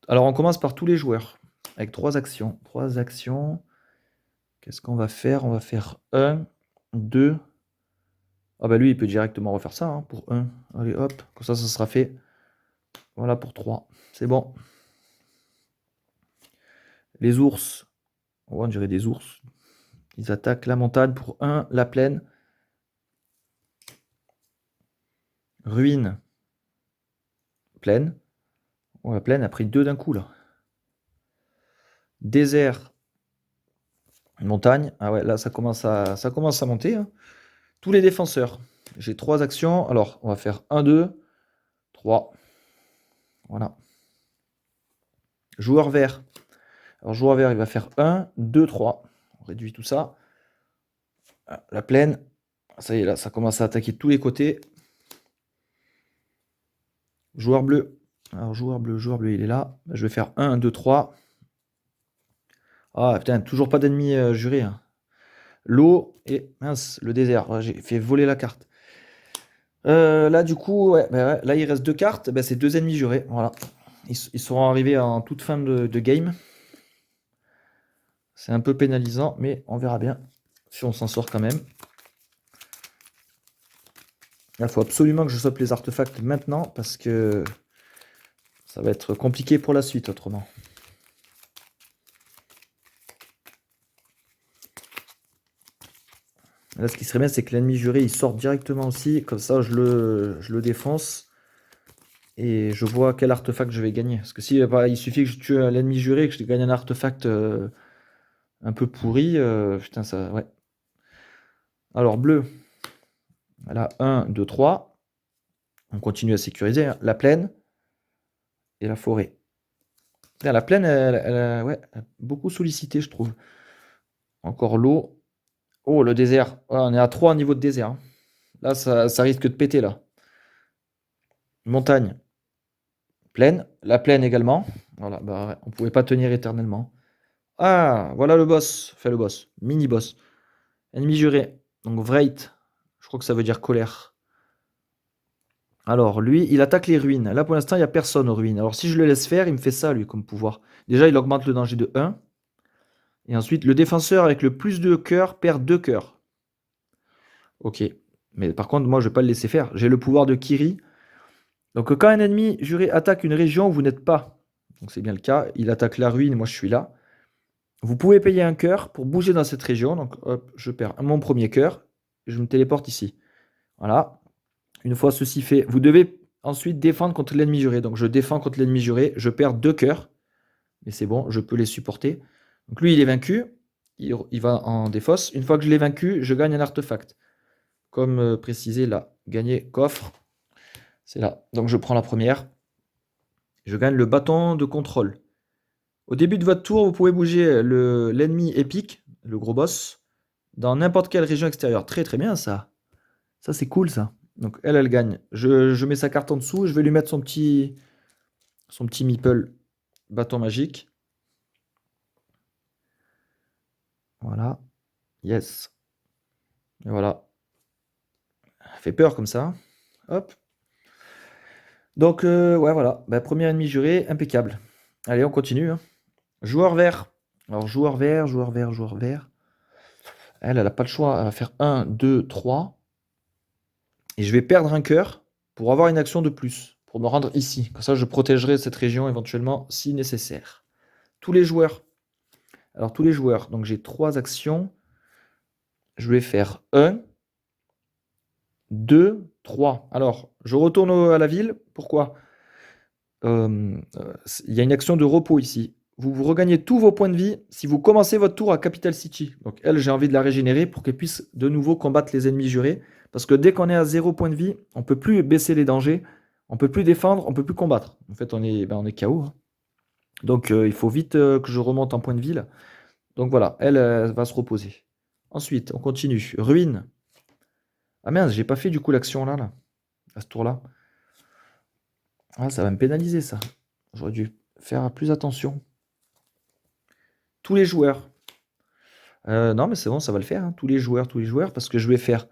Alors on commence par tous les joueurs. Avec 3 actions. 3 actions. Qu'est-ce qu'on va faire? On va faire 1, 2. Ah bah lui, il peut directement refaire ça hein, pour 1. Allez, hop. Comme ça sera fait. Voilà pour 3. C'est bon. Les ours. Oh, on dirait des ours. Ils attaquent la montagne pour 1. La plaine. Ruine. Plaine. Oh, la plaine a pris 2 d'un coup là. Désert. Une montagne. Ah ouais, là, ça commence à monter, hein. Tous les défenseurs. J'ai 3 actions. Alors, on va faire 1, 2, 3. Voilà. Joueur vert. Alors, joueur vert, il va faire 1, 2, 3. On réduit tout ça. Ah, la plaine. Ça y est, là, ça commence à attaquer de tous les côtés. Joueur bleu. Alors, joueur bleu, il est là. Je vais faire 1, 2, 3. Ah, putain, toujours pas d'ennemis jurés, hein. L'eau et mince, le désert. Ouais, j'ai fait voler la carte. Là, du coup, ouais, bah ouais, là, il reste 2 cartes. Bah, c'est 2 ennemis jurés. Voilà. Ils seront arrivés en toute fin de game. C'est un peu pénalisant, mais on verra bien si on s'en sort quand même. Il faut absolument que je stoppe les artefacts maintenant parce que ça va être compliqué pour la suite autrement. Là, ce qui serait bien, c'est que l'ennemi juré, il sort directement aussi. Comme ça, je le défonce. Et je vois quel artefact je vais gagner. Parce que si il suffit que je tue l'ennemi juré et que je gagne un artefact un peu pourri, putain, ça... Ouais. Alors, bleu. Voilà, 1, 2, 3. On continue à sécuriser, hein. La plaine et la forêt. La plaine, ouais, elle a beaucoup sollicité, je trouve. Encore l'eau. Oh, le désert. Ouais, on est à 3 niveau de désert, hein. Là, ça risque de péter, là. Montagne. Plaine. La plaine également. Voilà, bah ouais, on pouvait pas tenir éternellement. Ah, voilà le boss. Enfin, le boss. Mini-boss. Ennemi juré. Donc, Vreit. Je crois que ça veut dire colère. Alors, lui, il attaque les ruines. Là, pour l'instant, il n'y a personne aux ruines. Alors, si je le laisse faire, il me fait ça, lui, comme pouvoir. Déjà, il augmente le danger de 1. Et ensuite, le défenseur avec le plus de cœurs perd 2 cœurs. Ok. Mais par contre, moi, je ne vais pas le laisser faire. J'ai le pouvoir de Kiri. Donc, quand un ennemi juré attaque une région où vous n'êtes pas, donc c'est bien le cas, il attaque la ruine, moi je suis là. Vous pouvez payer un cœur pour bouger dans cette région. Donc, hop, je perds mon premier cœur. Je me téléporte ici. Voilà. Une fois ceci fait, vous devez ensuite défendre contre l'ennemi juré. Donc, je défends contre l'ennemi juré. Je perds 2 cœurs. Mais c'est bon, je peux les supporter. Donc, lui, il est vaincu. Il va en défausse. Une fois que je l'ai vaincu, je gagne un artefact. Comme précisé là, gagner coffre. C'est là. Donc, je prends la première. Je gagne le bâton de contrôle. Au début de votre tour, vous pouvez bouger l'ennemi épique, le gros boss, dans n'importe quelle région extérieure. Très très bien ça. Ça c'est cool ça. Donc elle gagne. Je mets sa carte en dessous, je vais lui mettre son petit meeple bâton magique. Voilà. Yes. Et voilà. Fait peur comme ça. Hop. Donc ouais voilà. Bah, premier ennemi juré, impeccable. Allez, on continue, hein. Joueur vert. Alors joueur vert, joueur vert, joueur vert. Elle n'a pas le choix. Elle va faire 1, 2, 3. Et je vais perdre un cœur pour avoir une action de plus, pour me rendre ici. Comme ça, je protégerai cette région éventuellement si nécessaire. Tous les joueurs. Alors, tous les joueurs. Donc, j'ai 3 actions. Je vais faire 1, 2, 3. Alors, je retourne à la ville. Pourquoi? Il y a une action de repos ici. Vous regagnez tous vos points de vie si vous commencez votre tour à Capital City. Donc elle, j'ai envie de la régénérer pour qu'elle puisse de nouveau combattre les ennemis jurés. Parce que dès qu'on est à 0 point de vie, on peut plus baisser les dangers, on peut plus défendre, on peut plus combattre. En fait, on est KO, hein. Donc il faut vite que je remonte en point de vie là. Donc voilà, elle va se reposer. Ensuite, on continue. Ruine. Ah mince, j'ai pas fait du coup l'action là, à ce tour-là. Ah, ça va me pénaliser ça. J'aurais dû faire plus attention. Tous les joueurs. Non, mais c'est bon, ça va le faire, hein. Tous les joueurs, parce que je vais faire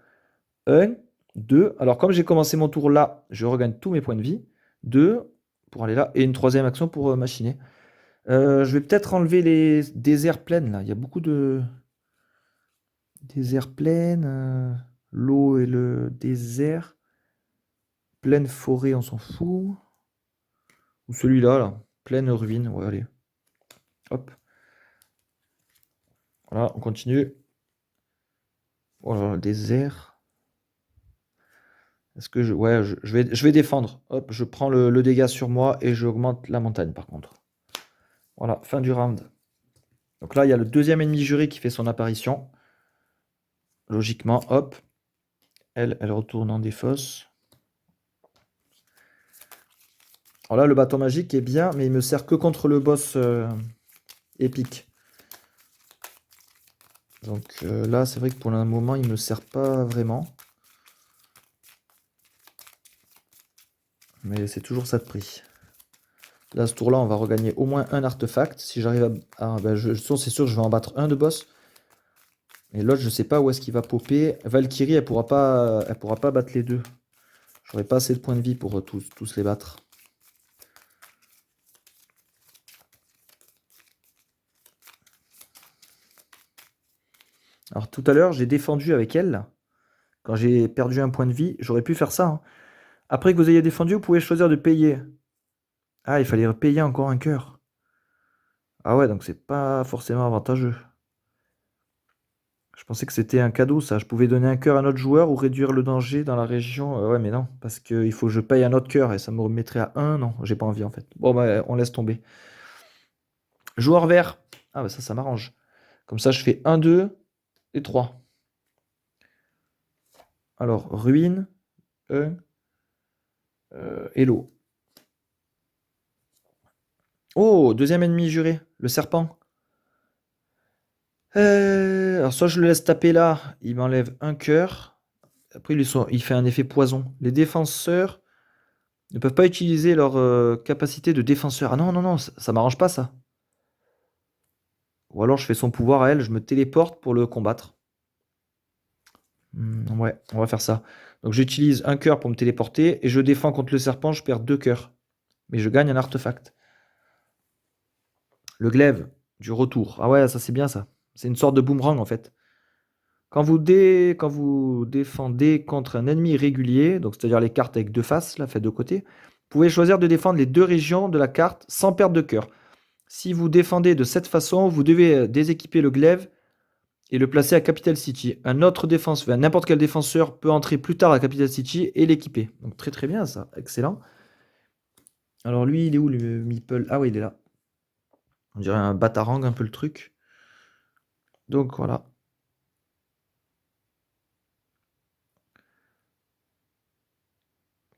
1, 2. Alors, comme j'ai commencé mon tour là, je regagne tous mes points de vie. 2 pour aller là, et une troisième action pour machiner. Je vais peut-être enlever les déserts plaines là. Il y a beaucoup de déserts plaines. L'eau et le désert. Plaine forêt, on s'en fout. Ou celui-là, là. Plaine ruine. Ouais, allez. Hop. Voilà, on continue. Voilà, le désert. Est-ce que je... Ouais, je vais défendre. Hop, je prends le dégât sur moi et j'augmente la montagne par contre. Voilà, fin du round. Donc là, il y a le deuxième ennemi juré qui fait son apparition. Logiquement, hop. Elle retourne en défausse. Alors là, le bâton magique est bien, mais il me sert que contre le boss épique. Donc là, c'est vrai que pour le moment, il me sert pas vraiment. Mais c'est toujours ça de prix. Là, ce tour-là, on va regagner au moins un artefact. Si j'arrive à... ben, c'est sûr que je vais en battre un de boss. Et l'autre, je sais pas où est-ce qu'il va popper. Valkyrie, elle pourra pas battre les deux. J'aurai pas assez de points de vie pour tous les battre. Alors tout à l'heure, j'ai défendu avec elle. Quand j'ai perdu un point de vie, j'aurais pu faire ça, hein. Après que vous ayez défendu, vous pouvez choisir de payer. Ah, il fallait payer encore un cœur. Ah ouais, donc c'est pas forcément avantageux. Je pensais que c'était un cadeau, ça. Je pouvais donner un cœur à un autre joueur ou réduire le danger dans la région. Ouais, mais non, parce qu'il faut que je paye un autre cœur et ça me remettrait à 1. Non, j'ai pas envie en fait. Bon, bah, on laisse tomber. Joueur vert. Ah, bah ça m'arrange. Comme ça, je fais 1, 2 et 3. Alors, ruine, 1, hello. Oh, deuxième ennemi juré, le serpent. Alors, soit je le laisse taper là, il m'enlève un cœur. Après, il fait un effet poison. Les défenseurs ne peuvent pas utiliser leur capacité de défenseur. Ah non, non, non, ça m'arrange pas ça. Ou alors je fais son pouvoir à elle, je me téléporte pour le combattre. Ouais, on va faire ça. Donc j'utilise un cœur pour me téléporter et je défends contre le serpent, je perds 2 cœurs. Mais je gagne un artefact. Le glaive du retour. Ah ouais, ça c'est bien ça. C'est une sorte de boomerang en fait. Quand vous défendez contre un ennemi régulier, donc c'est-à-dire les cartes avec deux faces, là, faites de côté, vous pouvez choisir de défendre les deux régions de la carte sans perdre de cœur. Si vous défendez de cette façon, vous devez déséquiper le glaive et le placer à Capital City. Un autre défenseur, n'importe quel défenseur peut entrer plus tard à Capital City et l'équiper. Donc très très bien ça, excellent. Alors lui, il est où le Meeple? Ah oui, il est là. On dirait un batarang un peu le truc. Donc voilà.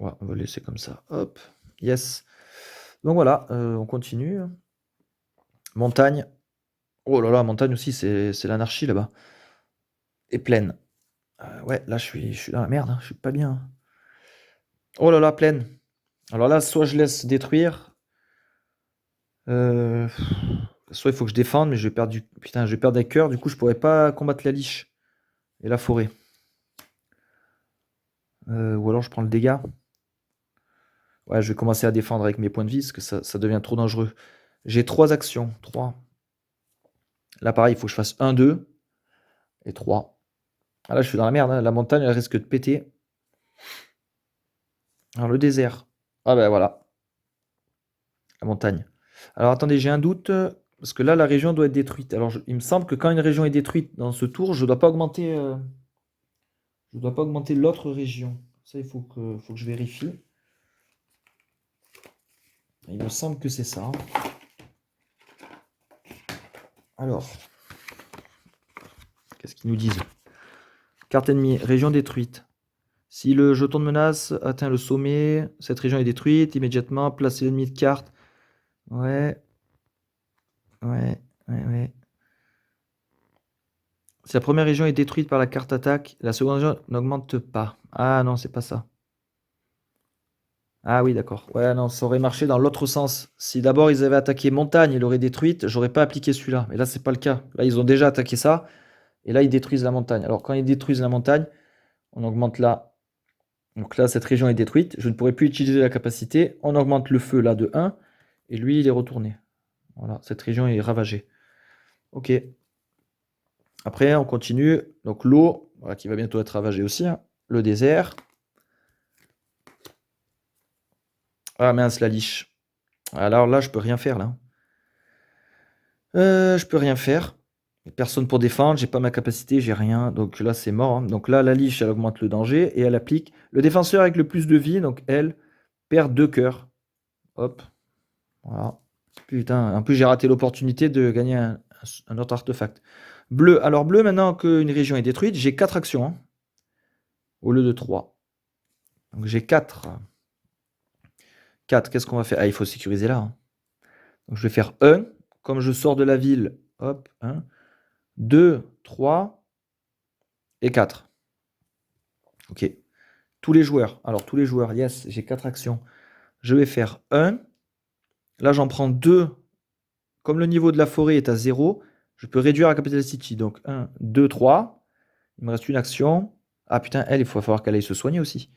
Ouais, on va laisser comme ça. Hop. Yes. Donc voilà, on continue. Montagne. Oh là là, montagne aussi, c'est l'anarchie là-bas. Et plaine. Ouais, là je suis dans la merde, hein, je suis pas bien. Oh là là, plaine. Alors là, soit je laisse détruire, euh, soit il faut que je défende, mais je vais perdre putain, je vais perdre des cœurs, du coup je pourrais pas combattre la liche et la forêt. Ou alors je prends le dégât. Ouais, je vais commencer à défendre avec mes points de vie, parce que ça devient trop dangereux. J'ai 3 actions. 3. Là, pareil, il faut que je fasse 1, 2 et 3. Ah là, je suis dans la merde, hein. La montagne, elle risque de péter. Alors, le désert. Ah ben voilà, la montagne. Alors, attendez, j'ai un doute, parce que là, la région doit être détruite. Alors, il me semble que quand une région est détruite dans ce tour, je dois pas augmenter, l'autre région. Ça, faut que je vérifie. Il me semble que c'est ça. Alors, qu'est-ce qu'ils nous disent? Carte ennemie, région détruite. Si le jeton de menace atteint le sommet, cette région est détruite. Immédiatement, placez l'ennemi de carte. Ouais. Ouais. Si la première région est détruite par la carte attaque, la seconde région n'augmente pas. Ah non, c'est pas ça. Ah oui, d'accord. Ouais, non, ça aurait marché dans l'autre sens. Si d'abord ils avaient attaqué montagne et l'auraient détruite, j'aurais pas appliqué celui-là. Mais là, c'est pas le cas. Là, ils ont déjà attaqué ça. Et là, ils détruisent la montagne. Alors, quand ils détruisent la montagne, on augmente là. Donc là, cette région est détruite. Je ne pourrai plus utiliser la capacité. On augmente le feu là de 1. Et lui, il est retourné. Voilà, cette région est ravagée. Ok. Après, on continue. Donc l'eau, voilà, qui va bientôt être ravagée aussi, hein. Le désert. Ah mince, la liche. Alors là, je peux rien faire là. Je peux rien faire. Personne pour défendre, j'ai pas ma capacité, j'ai rien. Donc là, c'est mort, hein. Donc là, la liche, elle augmente le danger et elle applique. Le défenseur avec le plus de vie, donc elle, perd 2 cœurs. Hop. Voilà. Putain, en plus j'ai raté l'opportunité de gagner un un autre artefact. Bleu. Alors bleu, maintenant qu'une région est détruite, j'ai 4 actions, hein, au lieu de 3. Donc j'ai 4. 4, qu'est-ce qu'on va faire? Ah, il faut sécuriser là, hein. Donc je vais faire 1. Comme je sors de la ville, hop, 1, 2, 3 et 4. Ok. Tous les joueurs. Alors tous les joueurs, yes, j'ai 4 actions. Je vais faire 1. Là, j'en prends 2. Comme le niveau de la forêt est à 0, je peux réduire à Capital City. Donc 1, 2, 3. Il me reste une action. Ah putain, elle, il va falloir qu'elle aille se soigner aussi.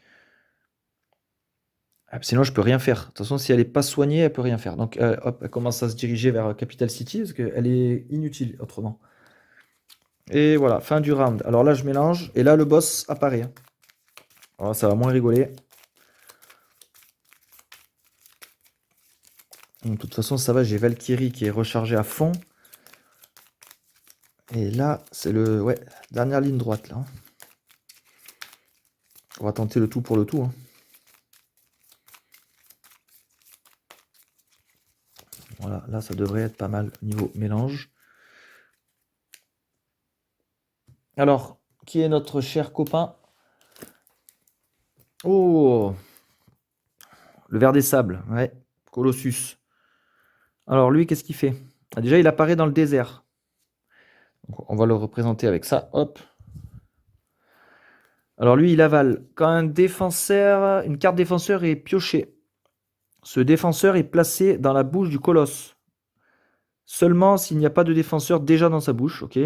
Ah, sinon, je peux rien faire. De toute façon, si elle n'est pas soignée, elle peut rien faire. Donc, hop, elle commence à se diriger vers Capital City parce qu'elle est inutile autrement. Et voilà, fin du round. Alors là, je mélange et là, le boss apparaît, hein. Alors, ça va moins rigoler. De toute façon, ça va, j'ai Valkyrie qui est rechargée à fond. Et là, c'est le... Ouais, dernière ligne droite, là, hein. On va tenter le tout pour le tout, hein. Voilà, là, ça devrait être pas mal niveau mélange. Alors, qui est notre cher copain? Oh, le ver des sables, ouais, Colossus. Alors lui, qu'est-ce qu'il fait? Ah, déjà, il apparaît dans le désert. Donc, on va le représenter avec ça, hop. Alors lui, il avale. Quand un défenseur, une carte défenseur est piochée, ce défenseur est placé dans la bouche du colosse. Seulement s'il n'y a pas de défenseur déjà dans sa bouche, ok?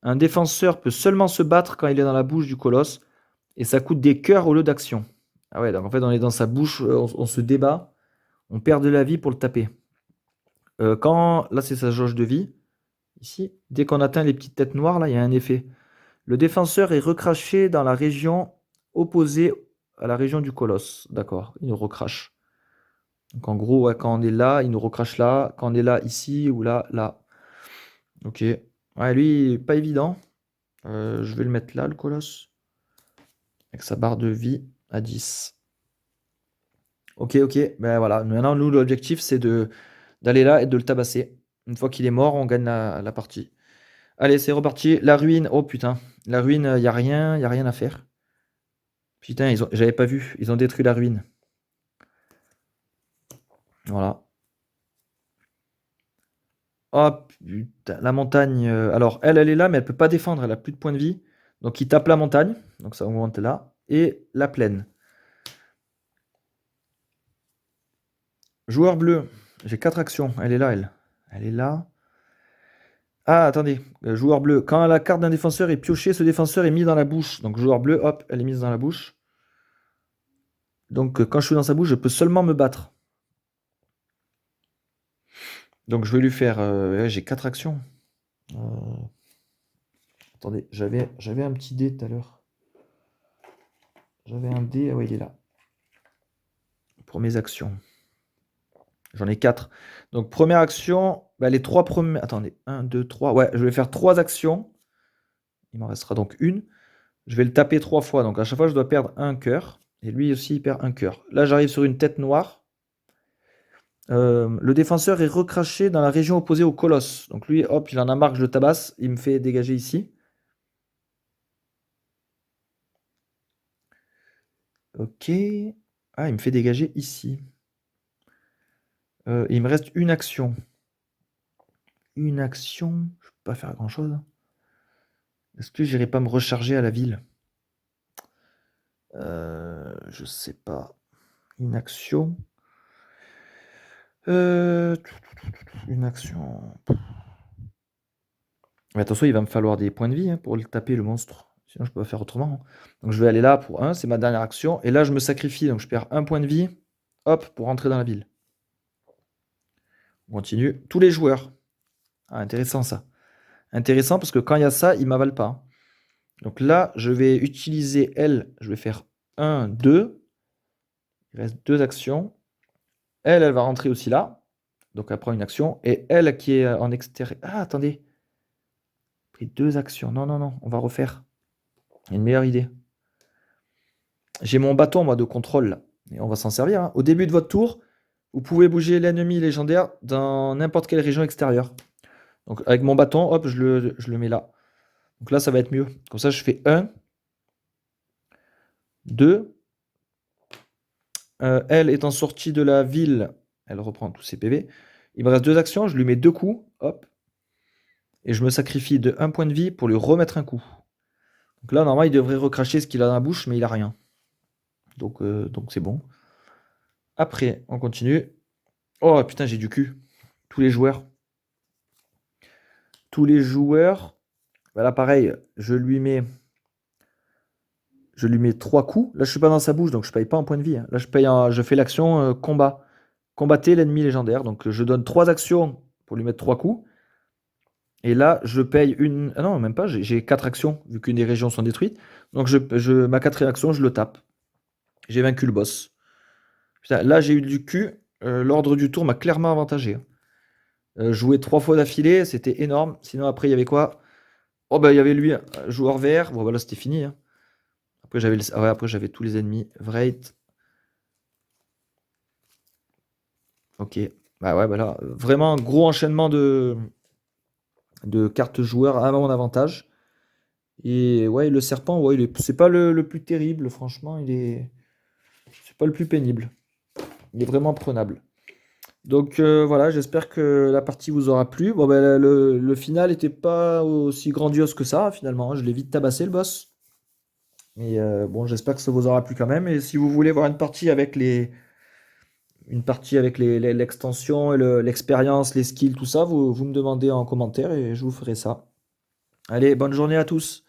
Un défenseur peut seulement se battre quand il est dans la bouche du colosse, et ça coûte des cœurs au lieu d'actions. Ah ouais, donc en fait, on est dans sa bouche, on se débat, on perd de la vie pour le taper. Là, c'est sa jauge de vie. Ici, dès qu'on atteint les petites têtes noires, là, il y a un effet. Le défenseur est recraché dans la région opposée à la région du colosse. D'accord, il nous recrache. Donc en gros, ouais, quand on est là, il nous recrache là. Quand on est là, ici, ou là, là. Ok. Ouais, lui, pas évident. Je vais le mettre là, le colosse. Avec sa barre de vie à 10. Ok, ok. Ben voilà. Maintenant, nous, l'objectif, c'est d'aller là et de le tabasser. Une fois qu'il est mort, on gagne la partie. Allez, c'est reparti. La ruine. Oh putain. La ruine, il n'y a rien à faire. Putain, j'avais pas vu. Ils ont détruit la ruine. Voilà. Oh putain, la montagne. Alors, elle est là, mais elle peut pas défendre. Elle a plus de points de vie. Donc, il tape la montagne. Donc, ça augmente là. Et la plaine. Joueur bleu. J'ai 4 actions. Elle est là, elle. Elle est là. Ah, attendez. Joueur bleu. Quand la carte d'un défenseur est piochée, ce défenseur est mis dans la bouche. Donc, joueur bleu, hop, elle est mise dans la bouche. Donc, quand je suis dans sa bouche, je peux seulement me battre. Donc, je vais lui faire... ouais, j'ai 4 actions. Attendez, j'avais un petit dé tout à l'heure. J'avais un dé, ah ouais, il est là. Pour mes actions. J'en ai 4. Donc, première action, bah, les 3 premières... Attendez, 1, 2, 3. Ouais, je vais faire 3 actions. Il m'en restera donc une. Je vais le taper 3 fois. Donc, à chaque fois, je dois perdre un cœur. Et lui aussi, il perd un cœur. Là, j'arrive sur une tête noire. Le défenseur est recraché dans la région opposée au colosse. Donc, lui, hop, il en a marre que je le tabasse. Il me fait dégager ici. Ok. Ah, il me fait dégager ici. Il me reste une action. Une action. Je peux pas faire grand-chose. Est-ce que j'irai pas me recharger à la ville? Je sais pas. Une action. Une action. Mais attention, il va me falloir des points de vie, hein, pour le taper, le monstre. Sinon, je peux pas faire autrement, hein. Donc, je vais aller là pour 1. C'est ma dernière action. Et là, je me sacrifie. Donc, je perds un point de vie. Hop, pour rentrer dans la ville. On continue. Tous les joueurs. Ah, intéressant ça. Intéressant parce que quand il y a ça, il m'avale pas, hein. Donc là, je vais utiliser elle. Je vais faire 1, 2. Il reste 2 actions. Elle va rentrer aussi là. Donc elle prend une action. Et elle qui est en extérieur. Ah, attendez. Pris 2 actions. Non, non, non. On va refaire. Une meilleure idée. J'ai mon bâton, moi, de contrôle là. Et on va s'en servir, hein. Au début de votre tour, vous pouvez bouger l'ennemi légendaire dans n'importe quelle région extérieure. Donc avec mon bâton, hop, je le mets là. Donc là, ça va être mieux. Comme ça, je fais 1, 2. Elle étant sortie de la ville, elle reprend tous ses PV. Il me reste 2 actions, je lui mets 2 coups, hop, et je me sacrifie de 1 point de vie pour lui remettre un coup. Donc là, normalement, il devrait recracher ce qu'il a dans la bouche, mais il a rien. Donc c'est bon. Après, on continue. Oh putain, j'ai du cul. Tous les joueurs. Tous les joueurs. Voilà, pareil, je lui mets 3 coups. Là, je suis pas dans sa bouche, donc je paye pas en point de vie, hein. Là, je fais l'action combat. Combattez l'ennemi légendaire. Donc je donne 3 actions pour lui mettre 3 coups. Et là, je paye une. Ah non, même pas, j'ai 4 actions, vu qu'une des régions sont détruites. Donc ma quatrième action, je le tape. J'ai vaincu le boss. Putain, là, j'ai eu du cul. L'ordre du tour m'a clairement avantagé, hein. Jouer 3 fois d'affilée, c'était énorme. Sinon, après, il y avait quoi? Oh, bah, il y avait lui, joueur vert. Bon, bah là, c'était fini, hein. Après, j'avais tous les ennemis. Vreit. Ok. Bah ouais, bah là, vraiment un gros enchaînement de cartes joueurs à mon avantage. Et ouais, le serpent, ouais, c'est pas le plus terrible, franchement, c'est pas le plus pénible. Il est vraiment prenable. Donc voilà, j'espère que la partie vous aura plu. Bon, ben, le final était pas aussi grandiose que ça, finalement, hein. Je l'ai vite tabassé, le boss. Mais bon, j'espère que ça vous aura plu quand même. Et si vous voulez voir une partie avec l'extension et l'expérience, les skills, tout ça, vous me demandez en commentaire et je vous ferai ça. Allez, bonne journée à tous.